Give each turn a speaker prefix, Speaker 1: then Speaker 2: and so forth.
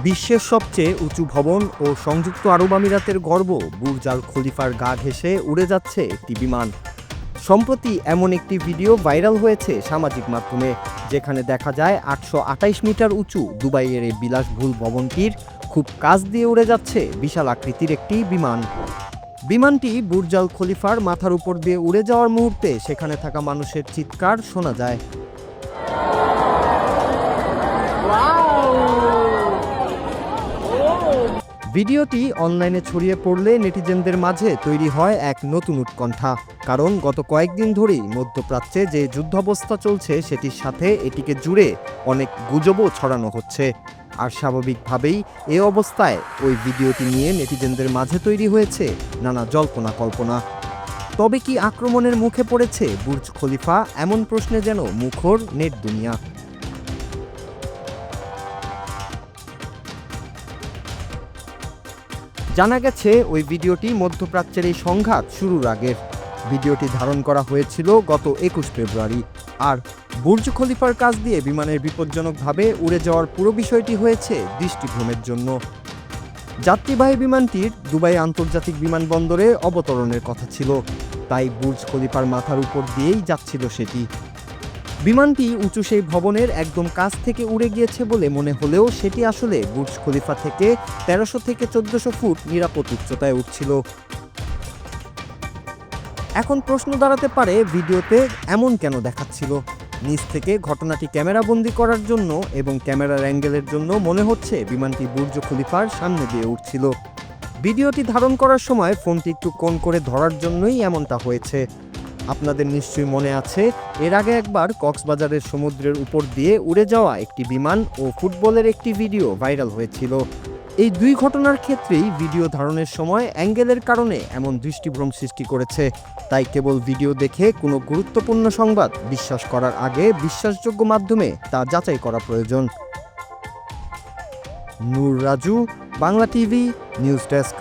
Speaker 1: বিশ্বের সবচেয়ে উঁচু ভবন ও সংযুক্ত আরব আমিরাতের গর্ব বুর্জ আল খলিফার গা ঘেঁষে উড়ে যাচ্ছে একটি বিমান। সম্প্রতি এমন একটি ভিডিও ভাইরাল হয়েছে সামাজিক মাধ্যমে, যেখানে দেখা যায় 828 মিটার উঁচু দুবাইয়ের এই বিলাসবহুল ভবনটির খুব কাছ দিয়ে উড়ে যাচ্ছে বিশাল আকৃতির একটি বিমান। বিমানটি বুর্জ আল খলিফার মাথার উপর দিয়ে উড়ে যাওয়ার মুহূর্তে সেখানে থাকা মানুষের চিৎকার শোনা যায়। ভিডিওটি অনলাইনে ছড়িয়ে পড়লে নেটিজেনদের মাঝে তৈরি হয় এক নতুন উৎকণ্ঠা, কারণ গত কয়েকদিন ধরেই মধ্যপ্রাচ্যে যে যুদ্ধাবস্থা চলছে সেটির সাথে এটিকে জুড়ে অনেক গুজবও ছড়ানো হচ্ছে। আর স্বাভাবিকভাবেই এ অবস্থায় ওই ভিডিওটি নিয়ে নেটিজেনদের মাঝে তৈরি হয়েছে নানা জল্পনা কল্পনা। তবে কি আক্রমণের মুখে পড়েছে বুর্জ খলিফা? এমন প্রশ্নে যেন মুখর নেট দুনিয়া। জানা গেছে ওই ভিডিওটি মধ্যপ্রাচ্যের এই সংঘাত শুরুর আগের। ভিডিওটি ধারণ করা হয়েছিল গত 21 ফেব্রুয়ারি। আর বুর্জ খলিফার কাছ দিয়ে বিমানের বিপজ্জনকভাবে উড়ে যাওয়ার পুরো বিষয়টি হয়েছে দৃষ্টিভ্রমের জন্য। যাত্রীবাহী বিমানটির দুবাই আন্তর্জাতিক বিমানবন্দরে অবতরণের কথা ছিল, তাই বুর্জ খলিফার মাথার উপর দিয়েই যাচ্ছিল সেটি। বিমানটি উঁচু সেই ভবনের একদম কাছ থেকে উড়ে গিয়েছে বলে মনে হলেও সেটি আসলে বুর্জ খলিফা থেকে 1300 থেকে 1400 ফুট নিরাপদ উচ্চতায় উঠছিল। এখন প্রশ্ন দাঁড়াতে পারে, ভিডিওতে এমন কেন দেখাচ্ছিল? নিচ থেকে ঘটনাটি ক্যামেরাবন্দি করার জন্য এবং ক্যামেরার অ্যাঙ্গেলের জন্য মনে হচ্ছে বিমানটি বুর্জ খলিফার সামনে দিয়ে উঠছিল। ভিডিওটি ধারণ করার সময় ফোনটি একটু কোণ করে ধরার জন্যই এমনটা হয়েছে। আপনাদের নিশ্চয়ই মনে আছে, এর আগে একবার কক্সবাজারের সমুদ্রের উপর দিয়ে উড়ে যাওয়া একটি বিমান ও ফুটবলের একটি ভিডিও ভাইরাল হয়েছিল। এই দুই ঘটনার ক্ষেত্রেই ভিডিও ধারণের সময় অ্যাঙ্গেলের কারণে এমন দৃষ্টিভ্রম সৃষ্টি করেছে। তাই কেবল ভিডিও দেখে কোনো গুরুত্বপূর্ণ সংবাদ বিশ্বাস করার আগে বিশ্বাসযোগ্য মাধ্যমে তা যাচাই করা প্রয়োজন। Nur Raju, Bangla TV, news desk.